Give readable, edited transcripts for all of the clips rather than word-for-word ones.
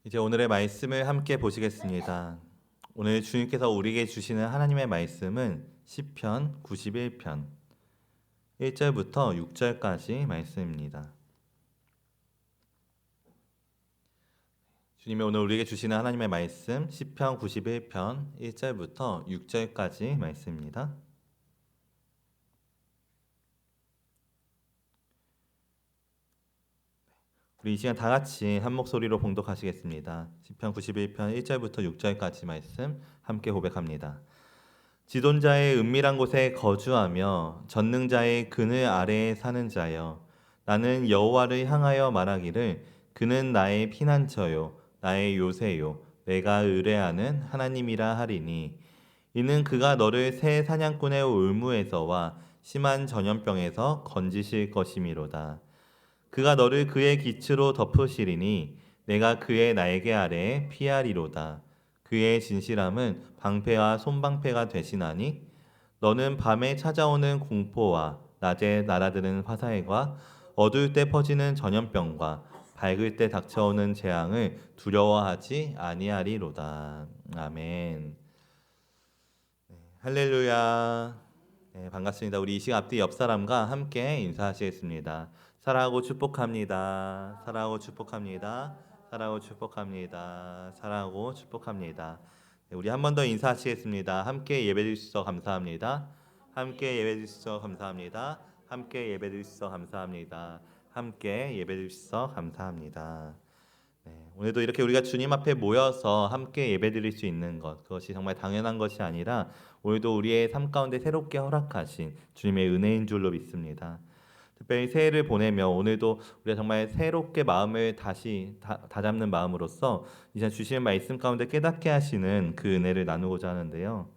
이제 오늘의 말씀을 함께 보시겠습니다. 오늘 주님께서 우리에게 주시는 하나님의 말씀은 시편 91편 1절부터 6절까지 말씀입니다. 주님이 오늘 우리에게 주시는 하나님의 말씀 시편 91편 1절부터 6절까지 말씀입니다. 우리 이 시간 다 같이 한 목소리로 봉독하시겠습니다. 시편 91편 1절부터 6절까지 말씀 함께 고백합니다. 지존자의 은밀한 곳에 거주하며 전능자의 그늘 아래에 사는 자여, 나는 여호와를 향하여 말하기를 그는 나의 피난처요 나의 요새요 내가 의뢰하는 하나님이라 하리니, 이는 그가 너를 새 사냥꾼의 올무에서와 심한 전염병에서 건지실 것이미로다. 그가 너를 그의 기츠로 덮으시리니 내가 그의 날개 아래에 피하리로다. 그의 진실함은 방패와 손방패가 되시나니, 너는 밤에 찾아오는 공포와 낮에 날아드는 화살과 어두울 때 퍼지는 전염병과 밝을 때 닥쳐오는 재앙을 두려워하지 아니하리로다. 아멘. 할렐루야. 네, 반갑습니다. 우리 이 시간 앞뒤 옆 사람과 함께 인사하시겠습니다. 사랑하고 축복합니다. 사랑하고 축복합니다. 사랑하고 축복합니다. 사랑하고 축복합니다. 네, 우리 한 번 더 인사하시겠습니다. 함께 예배드릴 수 있어 감사합니다. 함께 예배드릴 수 있어 감사합니다. 함께 예배드릴 수 있어 감사합니다. 함께 예배드릴 수 있어 감사합니다. 네, 오늘도 이렇게 우리가 주님 앞에 모여서 함께 예배드릴 수 있는 것, 그것이 정말 당연한 것이 아니라 오늘도 우리의 삶 가운데 새롭게 허락하신 주님의 은혜인 줄로 믿습니다. 특별히 새해를 보내며 오늘도 우리가 정말 새롭게 마음을 다시 다잡는 마음으로써 이제 주시는 말씀 가운데 깨닫게 하시는 그 은혜를 나누고자 하는데요.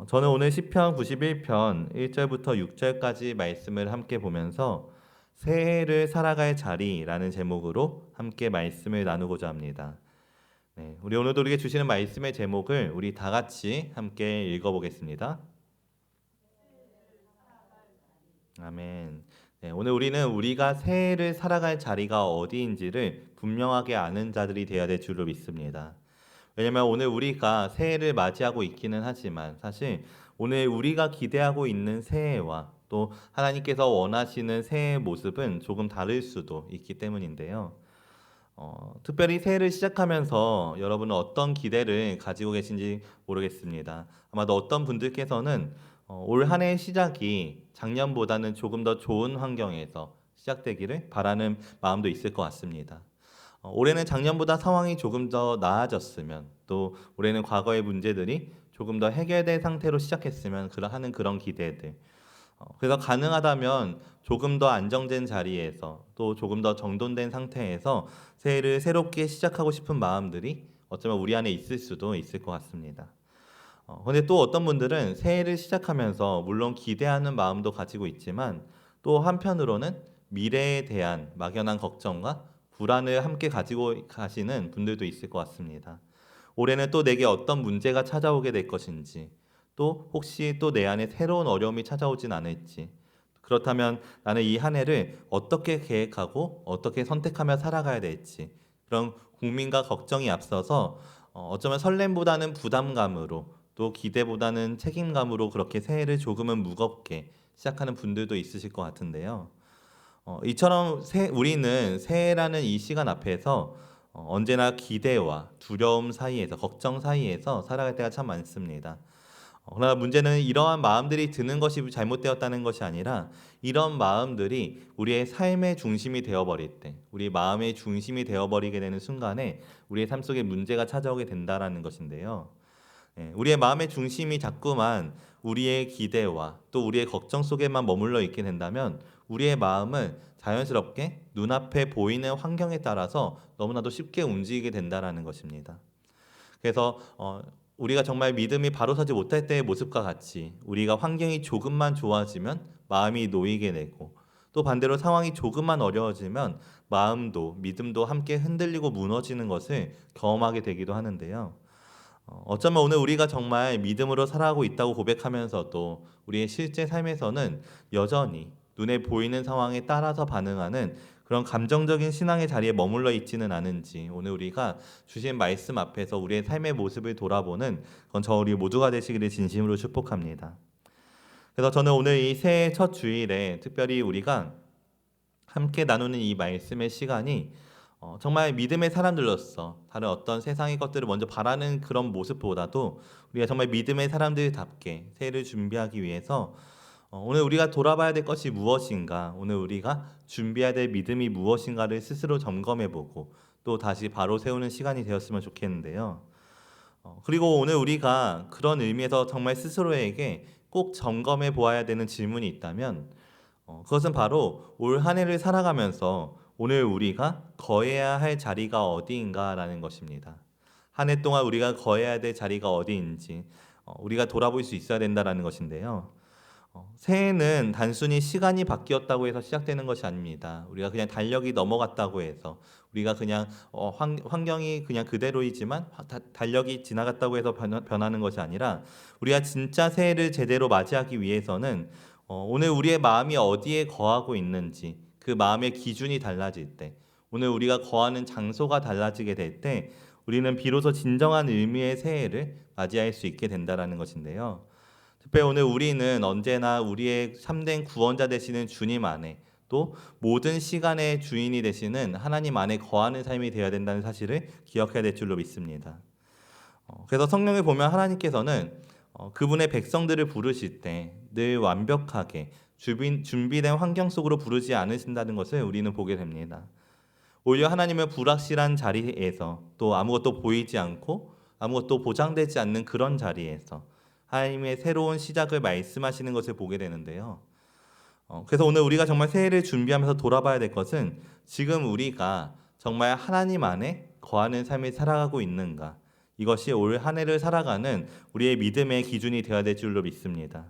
저는 오늘 시편 91편 1절부터 6절까지 말씀을 함께 보면서 새해를 살아갈 자리라는 제목으로 함께 말씀을 나누고자 합니다. 네, 우리 오늘도 우리에게 주시는 말씀의 제목을 우리 다 같이 함께 읽어보겠습니다. 아멘. 네, 오늘 우리는 우리가 새해를 살아갈 자리가 어디인지를 분명하게 아는 자들이 되어야 될 줄로 믿습니다. 왜냐하면 오늘 우리가 새해를 맞이하고 있기는 하지만 사실 오늘 우리가 기대하고 있는 새해와 또 하나님께서 원하시는 새해의 모습은 조금 다를 수도 있기 때문인데요. 특별히 새해를 시작하면서 여러분은 어떤 기대를 가지고 계신지 모르겠습니다. 아마도 어떤 분들께서는 올 한 해의 시작이 작년보다는 조금 더 좋은 환경에서 시작되기를 바라는 마음도 있을 것 같습니다. 올해는 작년보다 상황이 조금 더 나아졌으면, 또 올해는 과거의 문제들이 조금 더 해결된 상태로 시작했으면 하는 그런 기대들. 그래서 가능하다면 조금 더 안정된 자리에서 또 조금 더 정돈된 상태에서 새해를 새롭게 시작하고 싶은 마음들이 어쩌면 우리 안에 있을 수도 있을 것 같습니다. 근데 또 어떤 분들은 새해를 시작하면서 물론 기대하는 마음도 가지고 있지만 또 한편으로는 미래에 대한 막연한 걱정과 불안을 함께 가지고 가시는 분들도 있을 것 같습니다. 올해는 또 내게 어떤 문제가 찾아오게 될 것인지, 또 혹시 또 내 안에 새로운 어려움이 찾아오진 않을지, 그렇다면 나는 이 한 해를 어떻게 계획하고 어떻게 선택하며 살아가야 될지, 그런 고민과 걱정이 앞서서 어쩌면 설렘보다는 부담감으로, 또 기대보다는 책임감으로 그렇게 새해를 조금은 무겁게 시작하는 분들도 있으실 것 같은데요. 이처럼 우리는 새해라는 이 시간 앞에서 언제나 기대와 두려움 사이에서, 걱정 사이에서 살아갈 때가 참 많습니다. 그러나 문제는 이러한 마음들이 드는 것이 잘못되었다는 것이 아니라, 이런 마음들이 우리의 삶의 중심이 되어버릴 때, 우리 마음의 중심이 되어버리게 되는 순간에 우리의 삶 속에 문제가 찾아오게 된다라는 것인데요. 우리의 마음의 중심이 자꾸만 우리의 기대와 또 우리의 걱정 속에만 머물러 있게 된다면 우리의 마음은 자연스럽게 눈앞에 보이는 환경에 따라서 너무나도 쉽게 움직이게 된다라는 것입니다. 그래서 우리가 정말 믿음이 바로 서지 못할 때의 모습과 같이 우리가 환경이 조금만 좋아지면 마음이 놓이게 되고, 또 반대로 상황이 조금만 어려워지면 마음도 믿음도 함께 흔들리고 무너지는 것을 경험하게 되기도 하는데요. 어쩌면 오늘 우리가 정말 믿음으로 살아가고 있다고 고백하면서도 우리의 실제 삶에서는 여전히 눈에 보이는 상황에 따라서 반응하는 그런 감정적인 신앙의 자리에 머물러 있지는 않은지 오늘 우리가 주신 말씀 앞에서 우리의 삶의 모습을 돌아보는 그건 저 우리 모두가 되시기를 진심으로 축복합니다. 그래서 저는 오늘 이 새해 첫 주일에 특별히 우리가 함께 나누는 이 말씀의 시간이 정말 믿음의 사람들로서 다른 어떤 세상의 것들을 먼저 바라는 그런 모습보다도 우리가 정말 믿음의 사람들답게 새해를 준비하기 위해서 오늘 우리가 돌아봐야 될 것이 무엇인가, 오늘 우리가 준비해야 될 믿음이 무엇인가를 스스로 점검해보고 또 다시 바로 세우는 시간이 되었으면 좋겠는데요. 그리고 오늘 우리가 그런 의미에서 정말 스스로에게 꼭 점검해 보아야 되는 질문이 있다면 그것은 바로 올 한 해를 살아가면서 오늘 우리가 거해야 할 자리가 어디인가라는 것입니다. 한 해 동안 우리가 거해야 될 자리가 어디인지 우리가 돌아볼 수 있어야 된다라는 것인데요. 새해는 단순히 시간이 바뀌었다고 해서 시작되는 것이 아닙니다. 우리가 그냥 달력이 넘어갔다고 해서 우리가 그냥 환경이 그냥 그대로이지만 달력이 지나갔다고 해서 변하는 것이 아니라 우리가 진짜 새해를 제대로 맞이하기 위해서는 오늘 우리의 마음이 어디에 거하고 있는지 그 마음의 기준이 달라질 때 오늘 우리가 거하는 장소가 달라지게 될 때 우리는 비로소 진정한 의미의 새해를 맞이할 수 있게 된다라는 것인데요. 특별히 오늘 우리는 언제나 우리의 참된 구원자 되시는 주님 안에 또 모든 시간의 주인이 되시는 하나님 안에 거하는 삶이 되어야 된다는 사실을 기억해야 될 줄로 믿습니다. 그래서 성경에 보면 하나님께서는 그분의 백성들을 부르실 때 늘 완벽하게 준비된 환경 속으로 부르지 않으신다는 것을 우리는 보게 됩니다. 오히려 하나님은 불확실한 자리에서 또 아무것도 보이지 않고 아무것도 보장되지 않는 그런 자리에서 하나님의 새로운 시작을 말씀하시는 것을 보게 되는데요. 그래서 오늘 우리가 정말 새해를 준비하면서 돌아봐야 될 것은 지금 우리가 정말 하나님 안에 거하는 삶을 살아가고 있는가, 이것이 올 한 해를 살아가는 우리의 믿음의 기준이 되어야 될 줄로 믿습니다.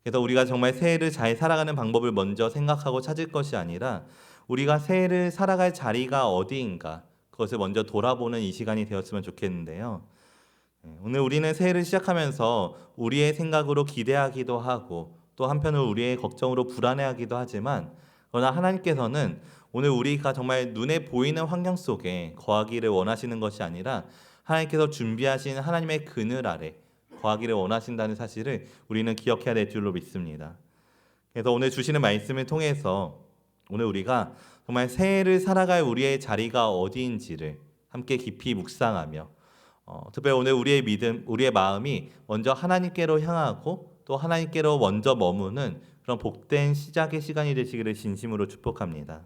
그래서 우리가 정말 새해를 잘 살아가는 방법을 먼저 생각하고 찾을 것이 아니라 우리가 새해를 살아갈 자리가 어디인가, 그것을 먼저 돌아보는 이 시간이 되었으면 좋겠는데요. 오늘 우리는 새해를 시작하면서 우리의 생각으로 기대하기도 하고 또 한편으로 우리의 걱정으로 불안해하기도 하지만 그러나 하나님께서는 오늘 우리가 정말 눈에 보이는 환경 속에 거하기를 원하시는 것이 아니라 하나님께서 준비하신 하나님의 그늘 아래 거하기를 원하신다는 사실을 우리는 기억해야 될 줄로 믿습니다. 그래서 오늘 주시는 말씀을 통해서 오늘 우리가 정말 새해를 살아갈 우리의 자리가 어디인지를 함께 깊이 묵상하며 특별히 오늘 우리의 믿음, 우리의 마음이 먼저 하나님께로 향하고 또 하나님께로 먼저 머무는 그런 복된 시작의 시간이 되시기를 진심으로 축복합니다.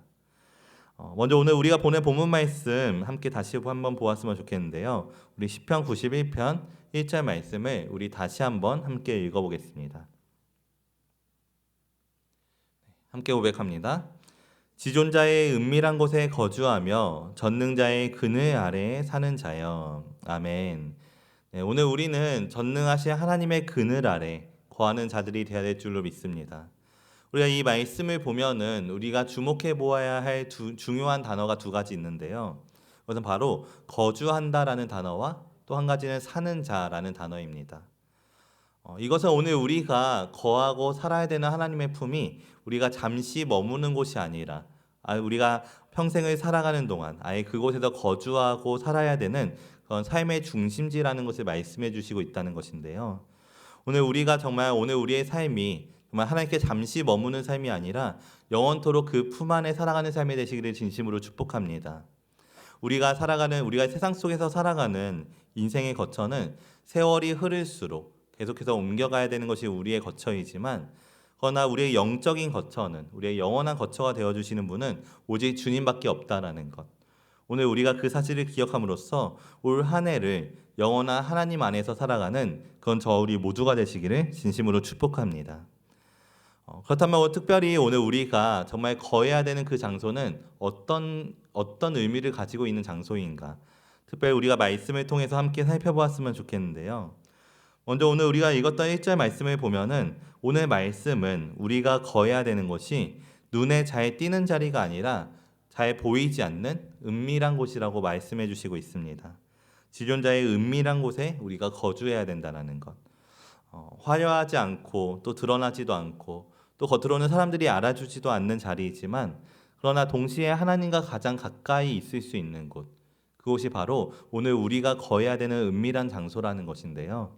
먼저 오늘 우리가 보낸 본문 말씀 함께 다시 한번 보았으면 좋겠는데요. 우리 시편 91편 1절 말씀을 우리 다시 한번 함께 읽어보겠습니다. 함께 고백합니다. 지존자의 은밀한 곳에 거주하며 전능자의 그늘 아래에 사는 자여. 아멘. 네, 오늘 우리는 전능하신 하나님의 그늘 아래 거하는 자들이 되어야 될 줄로 믿습니다. 우리가 이 말씀을 보면은 우리가 주목해 보아야 할 중요한 단어가 두 가지 있는데요. 그것은 바로 거주한다라는 단어와 또 한 가지는 사는 자라는 단어입니다. 이것은 오늘 우리가 거하고 살아야 되는 하나님의 품이 우리가 잠시 머무는 곳이 아니라 우리가 평생을 살아가는 동안 아예 그곳에서 거주하고 살아야 되는 그런 삶의 중심지라는 것을 말씀해 주시고 있다는 것인데요. 오늘 우리가 정말 오늘 우리의 삶이 정말 하나님께 잠시 머무는 삶이 아니라 영원토록 그 품 안에 살아가는 삶이 되시기를 진심으로 축복합니다. 우리가 세상 속에서 살아가는 인생의 거처는 세월이 흐를수록 계속해서 옮겨가야 되는 것이 우리의 거처이지만 그러나 우리의 영적인 거처는 우리의 영원한 거처가 되어주시는 분은 오직 주님밖에 없다라는 것. 오늘 우리가 그 사실을 기억함으로써 올 한 해를 영원한 하나님 안에서 살아가는 그건 저 우리 모두가 되시기를 진심으로 축복합니다. 그렇다면 특별히 오늘 우리가 정말 거해야 되는 그 장소는 어떤 의미를 가지고 있는 장소인가? 특별히 우리가 말씀을 통해서 함께 살펴보았으면 좋겠는데요. 먼저 오늘 우리가 읽었던 1절 말씀을 보면은 오늘 말씀은 우리가 거해야 되는 곳이 눈에 잘 띄는 자리가 아니라 잘 보이지 않는 은밀한 곳이라고 말씀해 주시고 있습니다. 지존자의 은밀한 곳에 우리가 거주해야 된다는 것. 화려하지 않고 또 드러나지도 않고 또 겉으로는 사람들이 알아주지도 않는 자리이지만 그러나 동시에 하나님과 가장 가까이 있을 수 있는 곳, 그곳이 바로 오늘 우리가 거해야 되는 은밀한 장소라는 것인데요.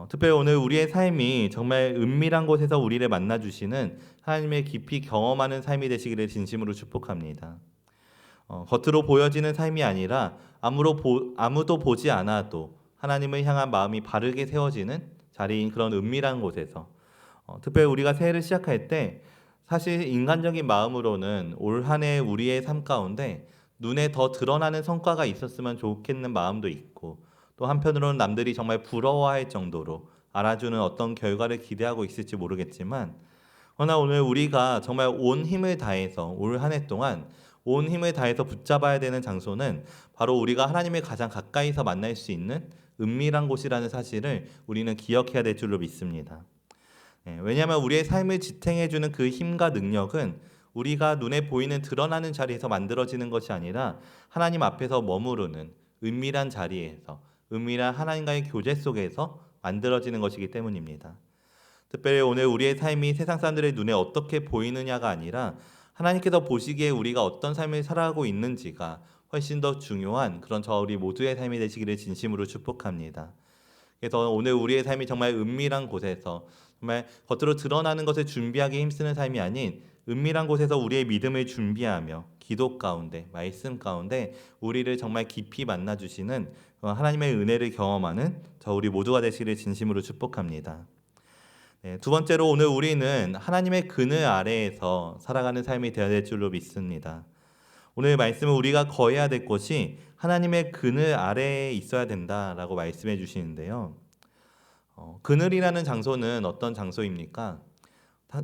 특별히 오늘 우리의 삶이 정말 은밀한 곳에서 우리를 만나주시는 하나님의 깊이 경험하는 삶이 되시기를 진심으로 축복합니다. 겉으로 보여지는 삶이 아니라 아무도 보지 않아도 하나님을 향한 마음이 바르게 세워지는 자리인 그런 은밀한 곳에서 특별히 우리가 새해를 시작할 때 사실 인간적인 마음으로는 올 한 해 우리의 삶 가운데 눈에 더 드러나는 성과가 있었으면 좋겠는 마음도 있고 또 한편으로는 남들이 정말 부러워할 정도로 알아주는 어떤 결과를 기대하고 있을지 모르겠지만 그러나 오늘 우리가 정말 온 힘을 다해서 올 한 해 동안 온 힘을 다해서 붙잡아야 되는 장소는 바로 우리가 하나님을 가장 가까이서 만날 수 있는 은밀한 곳이라는 사실을 우리는 기억해야 될 줄로 믿습니다. 왜냐하면 우리의 삶을 지탱해주는 그 힘과 능력은 우리가 눈에 보이는 드러나는 자리에서 만들어지는 것이 아니라 하나님 앞에서 머무르는 은밀한 자리에서 은밀한 하나님과의 교제 속에서 만들어지는 것이기 때문입니다. 특별히 오늘 우리의 삶이 세상 사람들의 눈에 어떻게 보이느냐가 아니라 하나님께서 보시기에 우리가 어떤 삶을 살아가고 있는지가 훨씬 더 중요한 그런 우리 모두의 삶이 되시기를 진심으로 축복합니다. 그래서 오늘 우리의 삶이 정말 은밀한 곳에서 정말 겉으로 드러나는 것을 준비하기 힘쓰는 삶이 아닌 은밀한 곳에서 우리의 믿음을 준비하며 기도 가운데 말씀 가운데 우리를 정말 깊이 만나주시는 하나님의 은혜를 경험하는 우리 모두가 되시기를 진심으로 축복합니다. 두 번째로 오늘 우리는 하나님의 그늘 아래에서 살아가는 삶이 되어야 될 줄로 믿습니다. 오늘 말씀은 우리가 거해야 될 곳이 하나님의 그늘 아래에 있어야 된다라고 말씀해 주시는데요. 그늘이라는 장소는 어떤 장소입니까?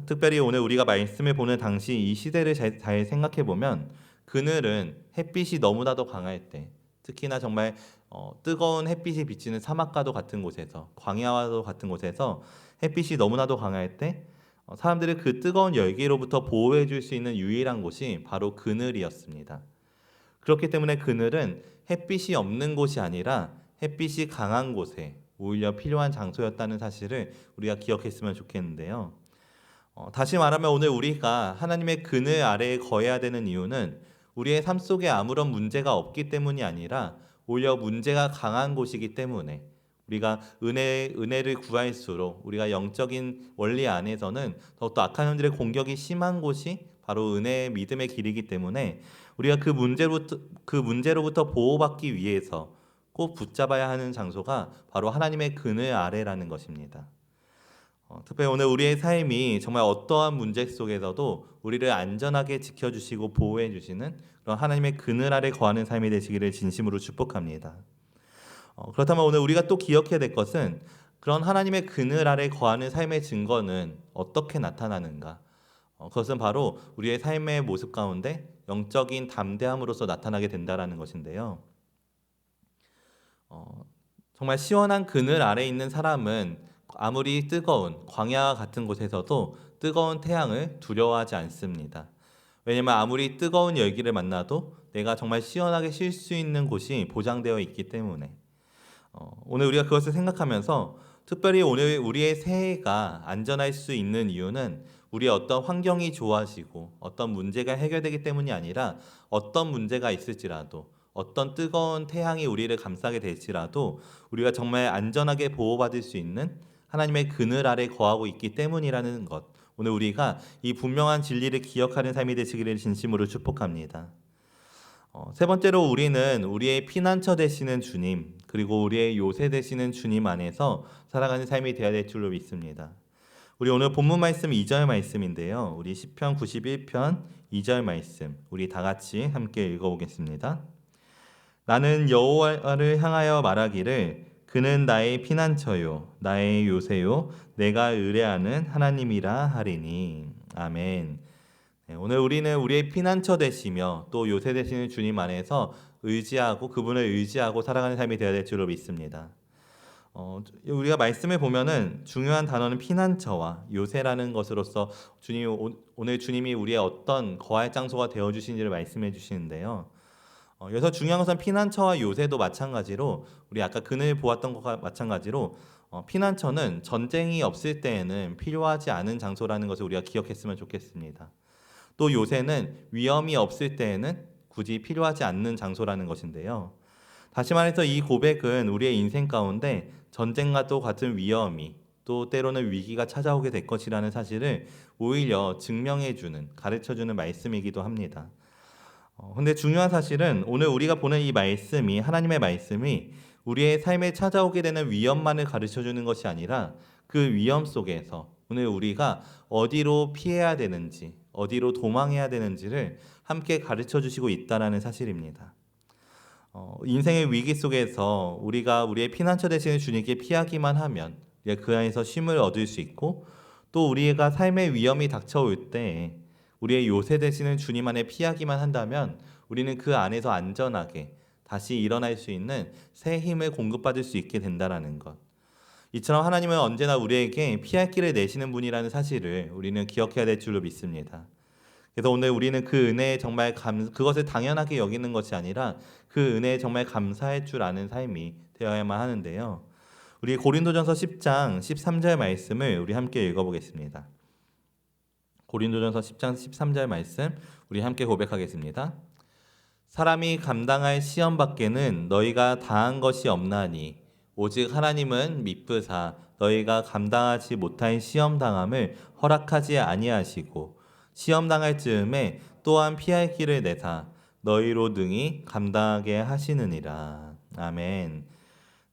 특별히 오늘 우리가 말씀을 보는 당시 이 시대를 잘 생각해 보면 그늘은 햇빛이 너무나도 강할 때 특히나 정말 뜨거운 햇빛이 비치는 사막과도 같은 곳에서 광야와도 같은 곳에서 햇빛이 너무나도 강할 때 사람들을 그 뜨거운 열기로부터 보호해 줄 수 있는 유일한 곳이 바로 그늘이었습니다. 그렇기 때문에 그늘은 햇빛이 없는 곳이 아니라 햇빛이 강한 곳에 오히려 필요한 장소였다는 사실을 우리가 기억했으면 좋겠는데요. 다시 말하면 오늘 우리가 하나님의 그늘 아래에 거해야 되는 이유는 우리의 삶 속에 아무런 문제가 없기 때문이 아니라 오히려 문제가 강한 곳이기 때문에 우리가 은혜를 구할수록 우리가 영적인 원리 안에서는 더욱더 악한 형들의 공격이 심한 곳이 바로 은혜의 믿음의 길이기 때문에 우리가 그 문제로부터 보호받기 위해서 꼭 붙잡아야 하는 장소가 바로 하나님의 그늘 아래라는 것입니다. 특별히 오늘 우리의 삶이 정말 어떠한 문제 속에서도 우리를 안전하게 지켜주시고 보호해 주시는 그런 하나님의 그늘 아래 거하는 삶이 되시기를 진심으로 축복합니다. 그렇다면 오늘 우리가 또 기억해야 될 것은 그런 하나님의 그늘 아래 거하는 삶의 증거는 어떻게 나타나는가? 그것은 바로 우리의 삶의 모습 가운데 영적인 담대함으로써 나타나게 된다라는 것인데요. 정말 시원한 그늘 아래 있는 사람은 아무리 뜨거운 광야 같은 곳에서도 뜨거운 태양을 두려워하지 않습니다. 왜냐하면 아무리 뜨거운 열기를 만나도 내가 정말 시원하게 쉴 수 있는 곳이 보장되어 있기 때문에 오늘 우리가 그것을 생각하면서 특별히 오늘 우리의 새해가 안전할 수 있는 이유는 우리의 어떤 환경이 좋아지고 어떤 문제가 해결되기 때문이 아니라 어떤 문제가 있을지라도 어떤 뜨거운 태양이 우리를 감싸게 될지라도 우리가 정말 안전하게 보호받을 수 있는 하나님의 그늘 아래 거하고 있기 때문이라는 것, 오늘 우리가 이 분명한 진리를 기억하는 삶이 되시기를 진심으로 축복합니다. 세 번째로 우리는 우리의 피난처 되시는 주님 그리고 우리의 요새 되시는 주님 안에서 살아가는 삶이 되어야 될 줄로 믿습니다. 우리 오늘 본문 말씀 2절 말씀인데요. 우리 시편 91편 2절 말씀 우리 다 같이 함께 읽어보겠습니다. 나는 여호와를 향하여 말하기를 그는 나의 피난처요 나의 요새요 내가 의뢰하는 하나님이라 하리니. 아멘. 오늘 우리는 우리의 피난처 되시며 또 요새 되시는 주님 안에서 의지하고 그분을 의지하고 살아가는 삶이 되어야 될 줄로 믿습니다. 우리가 말씀을 보면은 중요한 단어는 피난처와 요새라는 것으로서 오늘 주님이 우리의 어떤 거할 장소가 되어 주신지를 말씀해 주시는데요. 여기서 중요한 것은 피난처와 요새도 마찬가지로 우리 아까 그늘 보았던 것과 마찬가지로 피난처는 전쟁이 없을 때에는 필요하지 않은 장소라는 것을 우리가 기억했으면 좋겠습니다. 또 요새는 위험이 없을 때에는 굳이 필요하지 않는 장소라는 것인데요. 다시 말해서 이 고백은 우리의 인생 가운데 전쟁과도 같은 위험이 또 때로는 위기가 찾아오게 될 것이라는 사실을 오히려 증명해주는, 가르쳐주는 말씀이기도 합니다. 근데 중요한 사실은 오늘 우리가 보는 이 말씀이, 하나님의 말씀이 우리의 삶에 찾아오게 되는 위험만을 가르쳐주는 것이 아니라 그 위험 속에서 오늘 우리가 어디로 피해야 되는지, 어디로 도망해야 되는지를 함께 가르쳐 주시고 있다는 사실입니다. 인생의 위기 속에서 우리가 우리의 피난처 되시는 주님께 피하기만 하면 그 안에서 쉼을 얻을 수 있고, 또 우리가 삶의 위험이 닥쳐올 때 우리의 요새 되시는 주님 안에 피하기만 한다면 우리는 그 안에서 안전하게 다시 일어날 수 있는 새 힘을 공급받을 수 있게 된다는 것. 이처럼 하나님은 언제나 우리에게 피할 길을 내시는 분이라는 사실을 우리는 기억해야 될 줄로 믿습니다. 그래서 오늘 우리는 그 은혜에 정말 그것을 당연하게 여기는 것이 아니라 그 은혜에 정말 감사할 줄 아는 삶이 되어야만 하는데요. 우리 고린도전서 10장 13절 말씀을 우리 함께 읽어보겠습니다. 고린도전서 10장 13절 말씀 우리 함께 고백하겠습니다. 사람이 감당할 시험 밖에는 너희가 다한 것이 없나니 오직 하나님은 미쁘사 너희가 감당하지 못할 시험 당함을 허락하지 아니하시고 시험 당할 즈음에 또한 피할 길을 내사 너희로 능히 감당하게 하시느니라. 아멘.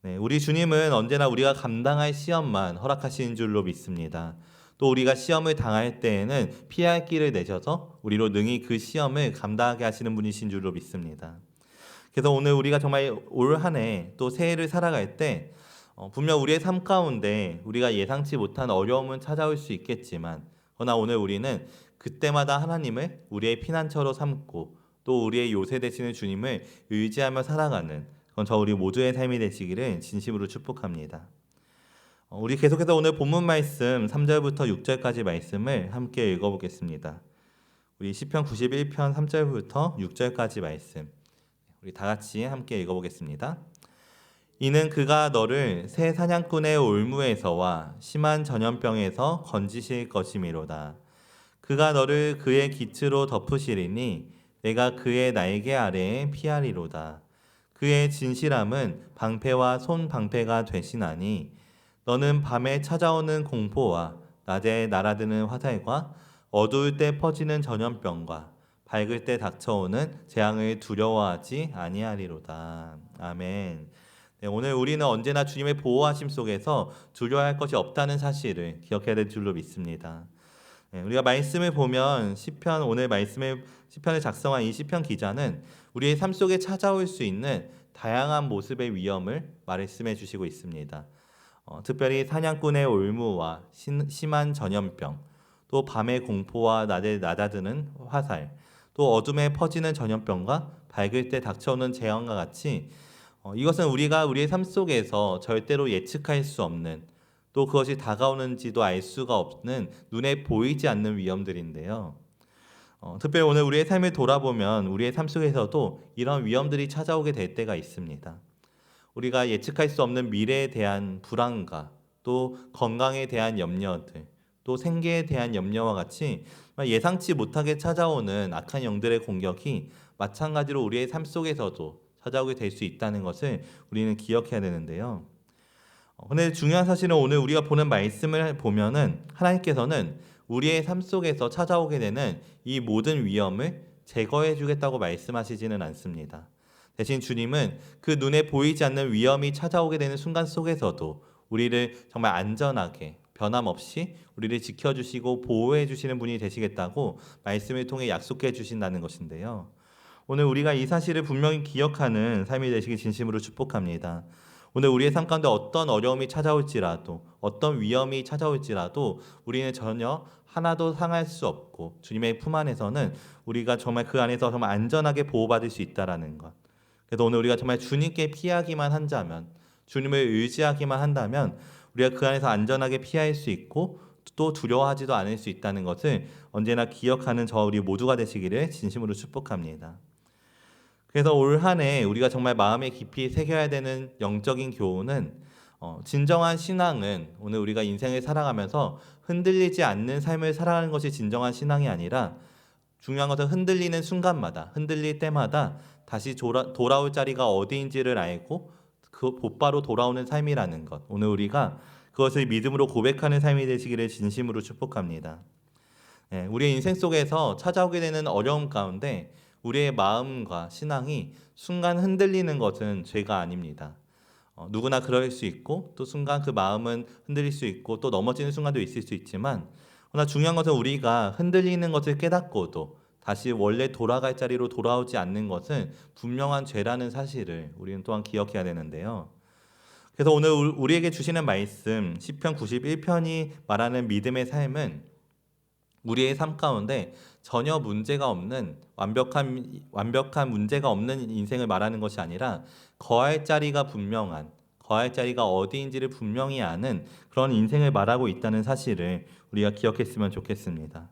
네, 우리 주님은 언제나 우리가 감당할 시험만 허락하시는 줄로 믿습니다. 또 우리가 시험을 당할 때에는 피할 길을 내셔서 우리로 능히 그 시험을 감당하게 하시는 분이신 줄로 믿습니다. 그래서 오늘 우리가 정말 올 한 해 또 새해를 살아갈 때 분명 우리의 삶 가운데 우리가 예상치 못한 어려움은 찾아올 수 있겠지만, 그러나 오늘 우리는 그때마다 하나님을 우리의 피난처로 삼고 또 우리의 요새 되시는 주님을 의지하며 살아가는 그건 저 우리 모두의 삶이 되시기를 진심으로 축복합니다. 우리 계속해서 오늘 본문 말씀 3절부터 6절까지 말씀을 함께 읽어보겠습니다. 우리 시편 91편 3절부터 6절까지 말씀 우리 다 같이 함께 읽어보겠습니다. 이는 그가 너를 새 사냥꾼의 올무에서와 심한 전염병에서 건지실 것이미로다. 그가 너를 그의 깃으로 덮으시리니 내가 그의 날개 아래에 피하리로다. 그의 진실함은 방패와 손방패가 되시나니 너는 밤에 찾아오는 공포와 낮에 날아드는 화살과 어두울 때 퍼지는 전염병과 밝을 때 닥쳐오는 재앙을 두려워하지 아니하리로다. 아멘. 네, 오늘 우리는 언제나 주님의 보호하심 속에서 두려워할 것이 없다는 사실을 기억해야 될 줄로 믿습니다. 네, 우리가 말씀을 보면 오늘 시편을 작성한 이 시편 기자는 우리의 삶 속에 찾아올 수 있는 다양한 모습의 위험을 말씀해 주시고 있습니다. 특별히 사냥꾼의 올무와 심한 전염병, 또 밤의 공포와 낮에 낮아드는 화살, 또 어둠에 퍼지는 전염병과 밝을 때 닥쳐오는 재앙과 같이 이것은 우리가 우리의 삶 속에서 절대로 예측할 수 없는, 또 그것이 다가오는지도 알 수가 없는 눈에 보이지 않는 위험들인데요. 특별히 오늘 우리의 삶을 돌아보면 우리의 삶 속에서도 이런 위험들이 찾아오게 될 때가 있습니다. 우리가 예측할 수 없는 미래에 대한 불안과 또 건강에 대한 염려들, 또 생계에 대한 염려와 같이 예상치 못하게 찾아오는 악한 영들의 공격이 마찬가지로 우리의 삶 속에서도 찾아오게 될 수 있다는 것을 우리는 기억해야 되는데요. 근데 중요한 사실은 오늘 우리가 보는 말씀을 보면은 하나님께서는 우리의 삶 속에서 찾아오게 되는 이 모든 위험을 제거해 주겠다고 말씀하시지는 않습니다. 대신 주님은 그 눈에 보이지 않는 위험이 찾아오게 되는 순간 속에서도 우리를 정말 안전하게 변함없이 우리를 지켜주시고 보호해 주시는 분이 되시겠다고 말씀을 통해 약속해 주신다는 것인데요. 오늘 우리가 이 사실을 분명히 기억하는 삶이 되시길 진심으로 축복합니다. 오늘 우리의 삶 가운데 어떤 어려움이 찾아올지라도 어떤 위험이 찾아올지라도 우리는 전혀 하나도 상할 수 없고 주님의 품 안에서는 우리가 정말 그 안에서 정말 안전하게 보호받을 수 있다라는 것. 그래서 오늘 우리가 정말 주님께 피하기만 한다면, 주님을 의지하기만 한다면 우리가 그 안에서 안전하게 피할 수 있고 또 두려워하지도 않을 수 있다는 것을 언제나 기억하는 저 우리 모두가 되시기를 진심으로 축복합니다. 그래서 올 한 해 우리가 정말 마음에 깊이 새겨야 되는 영적인 교훈은 진정한 신앙은 오늘 우리가 인생을 살아가면서 흔들리지 않는 삶을 살아가는 것이 진정한 신앙이 아니라 중요한 것은 흔들리는 순간마다, 흔들릴 때마다 다시 돌아올 자리가 어디인지를 알고 그 곧바로 돌아오는 삶이라는 것. 오늘 우리가 그것을 믿음으로 고백하는 삶이 되시기를 진심으로 축복합니다. 우리의 인생 속에서 찾아오게 되는 어려움 가운데 우리의 마음과 신앙이 순간 흔들리는 것은 죄가 아닙니다. 누구나 그럴 수 있고 또 순간 그 마음은 흔들릴 수 있고 또 넘어지는 순간도 있을 수 있지만, 그러나 중요한 것은 우리가 흔들리는 것을 깨닫고도 다시 원래 돌아갈 자리로 돌아오지 않는 것은 분명한 죄라는 사실을 우리는 또한 기억해야 되는데요. 그래서 오늘 우리에게 주시는 말씀 시편 91편이 말하는 믿음의 삶은 우리의 삶 가운데 전혀 문제가 없는 완벽한 문제가 없는 인생을 말하는 것이 아니라 거할 자리가 분명한, 거할 자리가 어디인지를 분명히 아는 그런 인생을 말하고 있다는 사실을 우리가 기억했으면 좋겠습니다.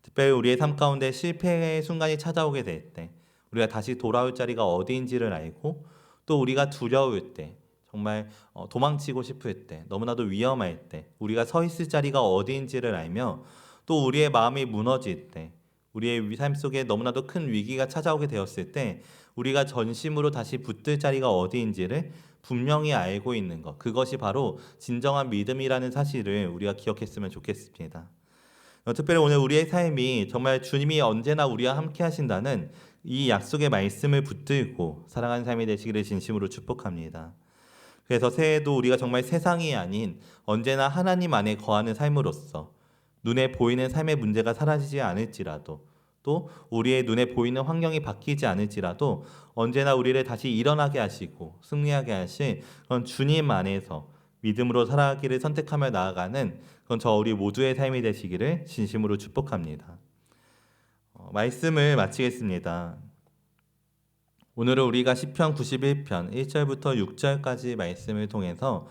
특별히 우리의 삶 가운데 실패의 순간이 찾아오게 될 때 우리가 다시 돌아올 자리가 어디인지를 알고, 또 우리가 두려울 때, 정말 도망치고 싶을 때, 너무나도 위험할 때 우리가 서 있을 자리가 어디인지를 알며, 또 우리의 마음이 무너질 때, 우리의 삶 속에 너무나도 큰 위기가 찾아오게 되었을 때 우리가 전심으로 다시 붙들 자리가 어디인지를 분명히 알고 있는 것, 그것이 바로 진정한 믿음이라는 사실을 우리가 기억했으면 좋겠습니다. 특별히 오늘 우리의 삶이 정말 주님이 언제나 우리와 함께 하신다는 이 약속의 말씀을 붙들고 살아가는 삶이 되시기를 진심으로 축복합니다. 그래서 새해에도 우리가 정말 세상이 아닌 언제나 하나님 안에 거하는 삶으로서 눈에 보이는 삶의 문제가 사라지지 않을지라도, 또 우리의 눈에 보이는 환경이 바뀌지 않을지라도 언제나 우리를 다시 일어나게 하시고 승리하게 하실 그런 주님 안에서 믿음으로 살아가기를 선택하며 나아가는 그건 저 우리 모두의 삶이 되시기를 진심으로 축복합니다. 말씀을 마치겠습니다. 오늘은 우리가 시편 91편 1절부터 6절까지 말씀을 통해서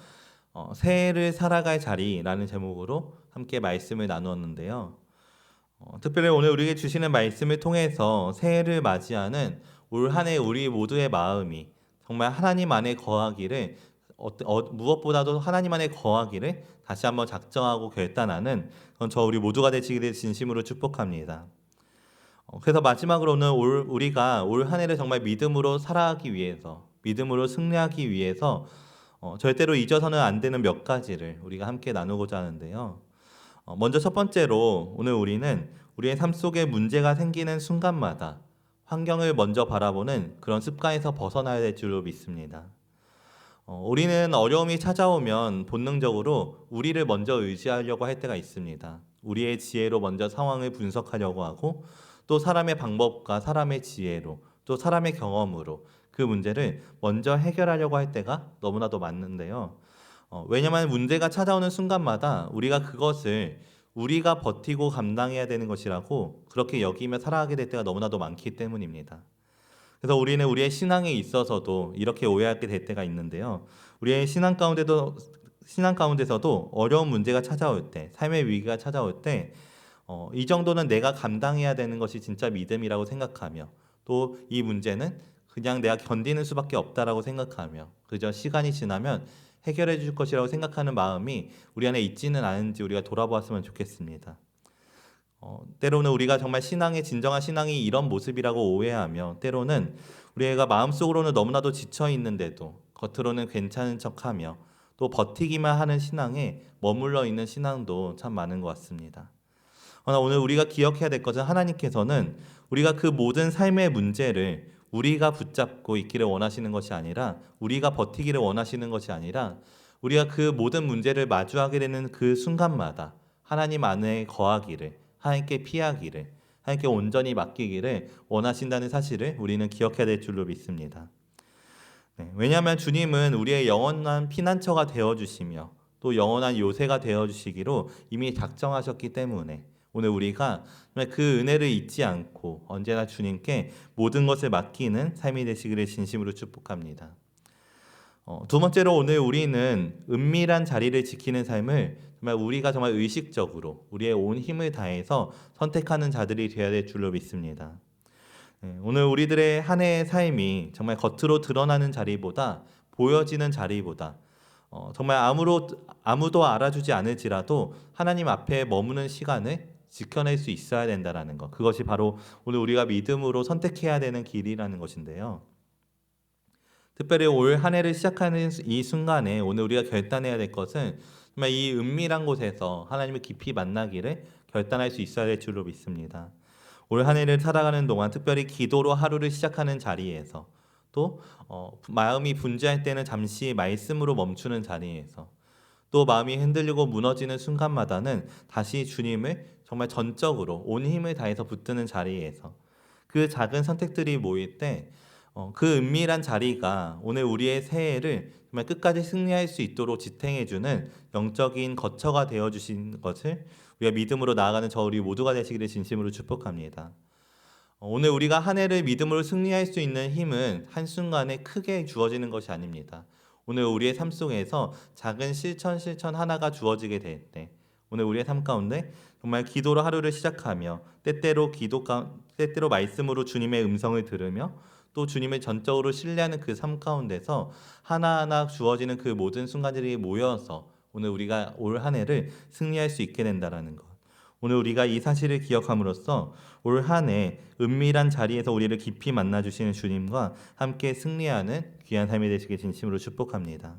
새해를 살아갈 자리라는 제목으로 함께 말씀을 나누었는데요. 특별히 오늘 우리에게 주시는 말씀을 통해서 새해를 맞이하는 올 한 해 우리 모두의 마음이 정말 하나님 안에 거하기를, 무엇보다도 하나님 안에 거하기를 다시 한번 작정하고 결단하는 그런 저 우리 모두가 되시기를 진심으로 축복합니다. 그래서 마지막으로는 우리가 올 한 해를 정말 믿음으로 살아가기 위해서, 믿음으로 승리하기 위해서 절대로 잊어서는 안 되는 몇 가지를 우리가 함께 나누고자 하는데요. 먼저 첫 번째로 오늘 우리는 우리의 삶 속에 문제가 생기는 순간마다 환경을 먼저 바라보는 그런 습관에서 벗어나야 될 줄로 믿습니다. 우리는 어려움이 찾아오면 본능적으로 우리를 먼저 의지하려고 할 때가 있습니다. 우리의 지혜로 먼저 상황을 분석하려고 하고, 또 사람의 방법과 사람의 지혜로, 또 사람의 경험으로 그 문제를 먼저 해결하려고 할 때가 너무나도 많은데요. 왜냐하면 문제가 찾아오는 순간마다 우리가 그것을 우리가 버티고 감당해야 되는 것이라고 그렇게 여기며 살아가게 될 때가 너무나도 많기 때문입니다. 그래서 우리는 우리의 신앙에 있어서도 이렇게 오해하게 될 때가 있는데요. 우리의 신앙 가운데서도 어려운 문제가 찾아올 때, 삶의 위기가 찾아올 때 이 정도는 내가 감당해야 되는 것이 진짜 믿음이라고 생각하며, 또 이 문제는 그냥 내가 견디는 수밖에 없다라고 생각하며 그저 시간이 지나면 해결해 줄 것이라고 생각하는 마음이 우리 안에 있지는 않은지 우리가 돌아보았으면 좋겠습니다. 때로는 우리가 정말 진정한 신앙이 이런 모습이라고 오해하며, 때로는 우리가 마음속으로는 너무나도 지쳐 있는데도 겉으로는 괜찮은 척하며 또 버티기만 하는 신앙에 머물러 있는 신앙도 참 많은 것 같습니다. 그러나 오늘 우리가 기억해야 될 것은, 하나님께서는 우리가 그 모든 삶의 문제를 우리가 붙잡고 있기를 원하시는 것이 아니라, 우리가 버티기를 원하시는 것이 아니라, 우리가 그 모든 문제를 마주하게 되는 그 순간마다 하나님 안에 거하기를, 하나님께 피하기를, 하나님께 온전히 맡기기를 원하신다는 사실을 우리는 기억해야 될 줄로 믿습니다. 왜냐하면 주님은 우리의 영원한 피난처가 되어주시며 또 영원한 요새가 되어주시기로 이미 작정하셨기 때문에 오늘 우리가 그 은혜를 잊지 않고 언제나 주님께 모든 것을 맡기는 삶이 되시기를 진심으로 축복합니다. 두 번째로 오늘 우리는 은밀한 자리를 지키는 삶을 우리가 정말 의식적으로 우리의 온 힘을 다해서 선택하는 자들이 되어야 될 줄로 믿습니다. 오늘 우리들의 한 해의 삶이 정말 겉으로 드러나는 자리보다, 보여지는 자리보다 정말 아무도 알아주지 않을지라도 하나님 앞에 머무는 시간을 지켜낼 수 있어야 된다라는 것. 그것이 바로 오늘 우리가 믿음으로 선택해야 되는 길이라는 것인데요. 특별히 올 한 해를 시작하는 이 순간에 오늘 우리가 결단해야 될 것은 정말 이 은밀한 곳에서 하나님을 깊이 만나기를 결단할 수 있어야 될 줄로 믿습니다. 올 한 해를 살아가는 동안 특별히 기도로 하루를 시작하는 자리에서 또 마음이 분주할 때는 잠시 말씀으로 멈추는 자리에서 또 마음이 흔들리고 무너지는 순간마다는 다시 주님을 정말 전적으로 온 힘을 다해서 붙드는 자리에서 그 작은 선택들이 모일 때 그 은밀한 자리가 오늘 우리의 새해를 정말 끝까지 승리할 수 있도록 지탱해주는 영적인 거처가 되어주신 것을 우리가 믿음으로 나아가는 저 우리 모두가 되시기를 진심으로 축복합니다. 오늘 우리가 한 해를 믿음으로 승리할 수 있는 힘은 한순간에 크게 주어지는 것이 아닙니다. 오늘 우리의 삶 속에서 작은 실천 하나가 주어지게 될 때 오늘 우리의 삶 가운데 정말 기도로 하루를 시작하며 때때로 말씀으로 주님의 음성을 들으며 또 주님을 전적으로 신뢰하는 그 삶 가운데서 하나하나 주어지는 그 모든 순간들이 모여서 오늘 우리가 올 한 해를 승리할 수 있게 된다라는 것. 오늘 우리가 이 사실을 기억함으로써 올 한 해 은밀한 자리에서 우리를 깊이 만나주시는 주님과 함께 승리하는 귀한 삶이 되시길 진심으로 축복합니다.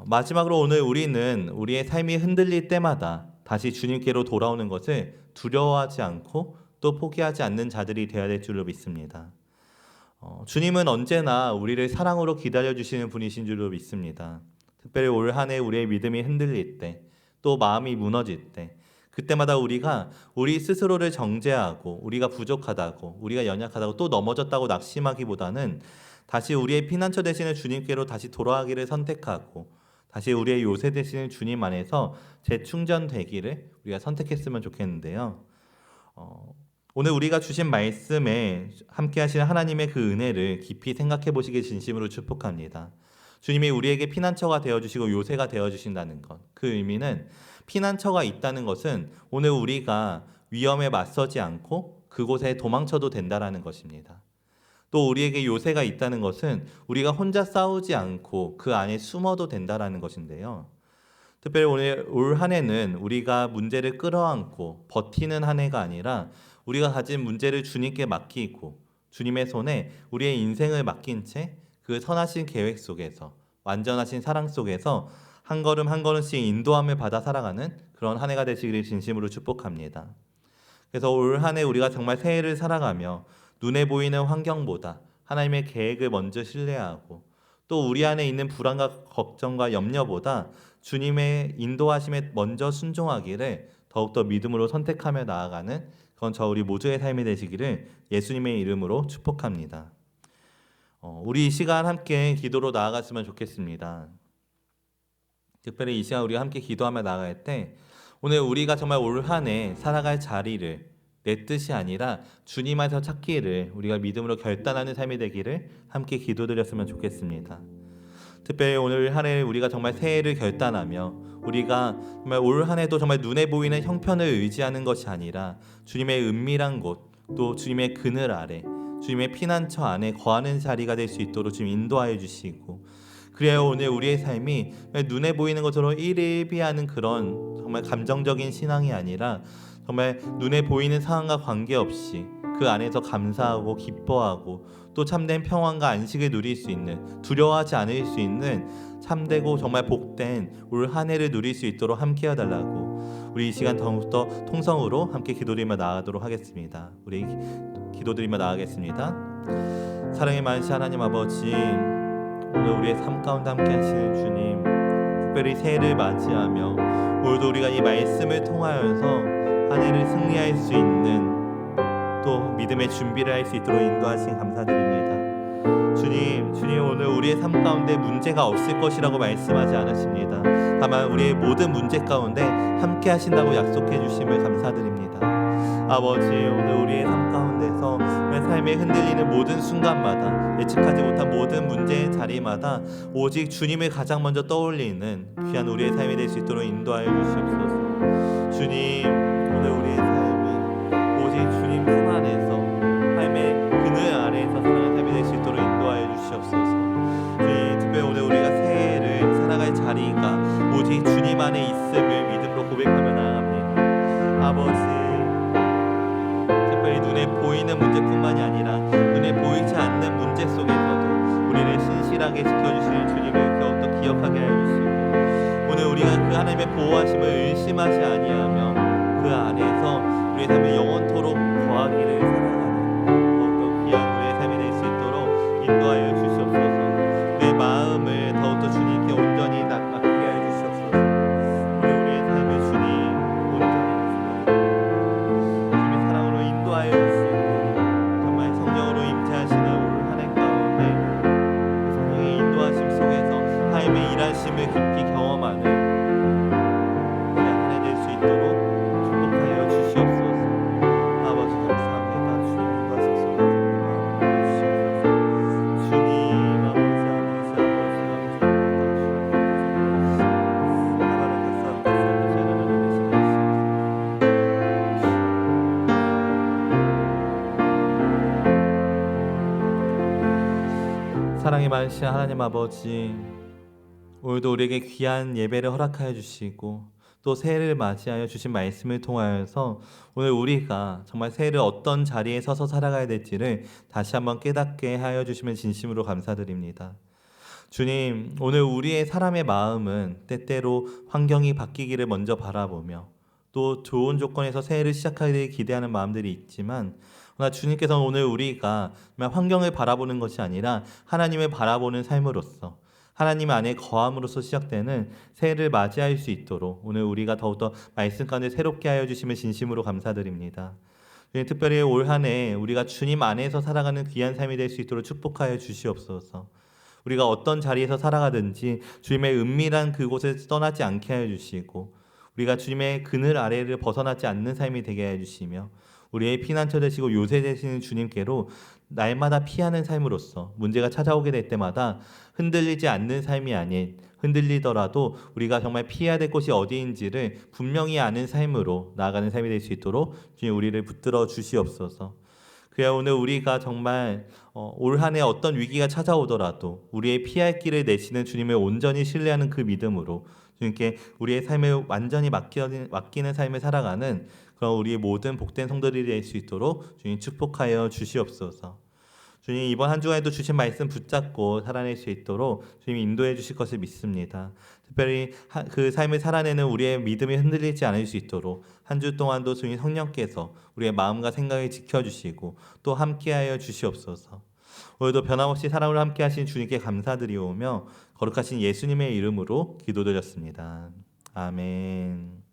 마지막으로 오늘 우리는 우리의 삶이 흔들릴 때마다 다시 주님께로 돌아오는 것을 두려워하지 않고 또 포기하지 않는 자들이 되어야 될 줄로 믿습니다. 주님은 언제나 우리를 사랑으로 기다려주시는 분이신 줄로 믿습니다. 특별히 올 한 해 우리의 믿음이 흔들릴 때, 또 마음이 무너질 때, 그때마다 우리가 우리 스스로를 정죄하고 우리가 부족하다고, 우리가 연약하다고 또 넘어졌다고 낙심하기보다는 다시 우리의 피난처 되시는 주님께로 다시 돌아가기를 선택하고 다시 우리의 요새 되시는 주님 안에서 재충전되기를 우리가 선택했으면 좋겠는데요. 오늘 우리가 주신 말씀에 함께 하시는 하나님의 그 은혜를 깊이 생각해 보시길 진심으로 축복합니다. 주님이 우리에게 피난처가 되어주시고 요새가 되어주신다는 것, 그 의미는 피난처가 있다는 것은 오늘 우리가 위험에 맞서지 않고 그곳에 도망쳐도 된다는 것입니다. 또 우리에게 요새가 있다는 것은 우리가 혼자 싸우지 않고 그 안에 숨어도 된다는 것인데요. 특별히 오늘 올 한 해는 우리가 문제를 끌어안고 버티는 한 해가 아니라 우리가 가진 문제를 주님께 맡기고 주님의 손에 우리의 인생을 맡긴 채 그 선하신 계획 속에서 완전하신 사랑 속에서 한 걸음 한 걸음씩 인도함을 받아 살아가는 그런 한 해가 되시기를 진심으로 축복합니다. 그래서 올 한 해 우리가 정말 새해를 살아가며 눈에 보이는 환경보다 하나님의 계획을 먼저 신뢰하고 또 우리 안에 있는 불안과 걱정과 염려보다 주님의 인도하심에 먼저 순종하기를 더욱더 믿음으로 선택하며 나아가는 그건 저 우리 모두의 삶이 되시기를 예수님의 이름으로 축복합니다. 우리 이 시간 함께 기도로 나아갔으면 좋겠습니다. 특별히 이 시간 우리가 함께 기도하며 나아갈 때 오늘 우리가 정말 올 한 해 살아갈 자리를 내 뜻이 아니라 주님 안에서 찾기를 우리가 믿음으로 결단하는 삶이 되기를 함께 기도드렸으면 좋겠습니다. 특별히 오늘 한 해 우리가 정말 새해를 결단하며 우리가 정말 올 한 해도 정말 눈에 보이는 형편을 의지하는 것이 아니라 주님의 은밀한 곳, 또 주님의 그늘 아래, 주님의 피난처 안에 거하는 자리가 될 수 있도록 주님 인도하여 주시고 그래야 오늘 우리의 삶이 눈에 보이는 것으로 일일비하는 그런 정말 감정적인 신앙이 아니라 정말 눈에 보이는 상황과 관계없이 그 안에서 감사하고 기뻐하고 또 참된 평안과 안식을 누릴 수 있는 두려워하지 않을 수 있는 참되고 정말 복된 올 한 해를 누릴 수 있도록 함께 해달라고 우리 이 시간 더욱더 통성으로 함께 기도드리며 나아가도록 하겠습니다. 우리 기도드리며 나아가겠습니다. 사랑의 많으신 하나님 아버지, 오늘 우리의 삶 가운데 함께 하시는 주님, 특별히 새해를 맞이하며 오늘도 우리가 이 말씀을 통하여서 한 해를 승리할 수 있는 또 믿음의 준비를 할 수 있도록 인도하신 감사드립니다. 주님 오늘 우리의 삶 가운데 문제가 없을 것이라고 말씀하지 않으십니다. 다만 우리의 모든 문제 가운데 함께 하신다고 약속해 주심을 감사드립니다. 아버지, 오늘 우리의 삶 가운데서 삶에 흔들리는 모든 순간마다 예측하지 못한 모든 문제의 자리마다 오직 주님을 가장 먼저 떠올리는 귀한 우리의 삶이 될 수 있도록 인도하여 주시옵소서. 주님, 오늘 우리의 삶이 오직 주님 품 안에서 삶의 그늘 아래에서 살아가는 삶이 될 수 있도록 인도하여 주시옵소서. 주님, 특별히 오늘 우리가 새해를 살아갈 자리가 오직 주님 안에 있음을 믿음으로 고백하며 나아갑니다. 아버지, 아니라 눈에 보이지 않는 문제 속에서도 우리를 신실하게 지켜주시는 주님을 더욱더 기억하게 하여 주시고, 오늘 우리가 그 하나님의 보호하심을 의심하지 아니하며 그 안에서 우리의 삶을 영원토록 거하기를 살아가는 더욱더 귀한 우리의 삶이 될 수 있도록 인도하여 주시옵소서. 내 마음을 더욱더 주님께 온전히 맡기게 하여 주시옵소서. 우리의 삶을 주님 온전히 주님의 사랑으로 인도하여 주시고, 정말 성령으로 임재하시는 올 한 해 가운데 성령의 인도하심 속에서 하나님의 일하심을 깊이 경험하는 사랑이 많으신 하나님 아버지, 오늘도 우리에게 귀한 예배를 허락하여 주시고 또 새해를 맞이하여 주신 말씀을 통하여서 오늘 우리가 정말 새해를 어떤 자리에 서서 살아가야 될지를 다시 한번 깨닫게 하여 주시면 진심으로 감사드립니다. 주님, 오늘 우리의 사람의 마음은 때때로 환경이 바뀌기를 먼저 바라보며 또 좋은 조건에서 새해를 시작하기를 기대하는 마음들이 있지만, 그러나 주님께서는 오늘 우리가 환경을 바라보는 것이 아니라 하나님을 바라보는 삶으로서 하나님 안에 거함으로써 시작되는 새해를 맞이할 수 있도록 오늘 우리가 더욱더 말씀 가운데 새롭게 하여 주시면 진심으로 감사드립니다. 특별히 올 한 해 우리가 주님 안에서 살아가는 귀한 삶이 될 수 있도록 축복하여 주시옵소서. 우리가 어떤 자리에서 살아가든지 주님의 은밀한 그곳에 떠나지 않게 하여 주시고, 우리가 주님의 그늘 아래를 벗어나지 않는 삶이 되게 하여 주시며, 우리의 피난처 되시고 요새 되시는 주님께로 날마다 피하는 삶으로써 문제가 찾아오게 될 때마다 흔들리지 않는 삶이 아닌, 흔들리더라도 우리가 정말 피해야 될 곳이 어디인지를 분명히 아는 삶으로 나아가는 삶이 될 수 있도록 주님 우리를 붙들어 주시옵소서. 그야 오늘 우리가 정말 올 한 해 어떤 위기가 찾아오더라도 우리의 피할 길을 내시는 주님을 온전히 신뢰하는 그 믿음으로 주님께 우리의 삶을 완전히 맡기는 삶을 살아가는 그런 우리의 모든 복된 성도들이 될 수 있도록 주님 축복하여 주시옵소서. 주님, 이번 한 주간에도 주신 말씀 붙잡고 살아낼 수 있도록 주님이 인도해 주실 것을 믿습니다. 특별히 그 삶을 살아내는 우리의 믿음이 흔들리지 않을 수 있도록 한 주 동안도 주님 성령께서 우리의 마음과 생각을 지켜주시고 또 함께하여 주시옵소서. 오늘도 변함없이 사랑으로 함께하신 주님께 감사드리오며 거룩하신 예수님의 이름으로 기도드렸습니다. 아멘.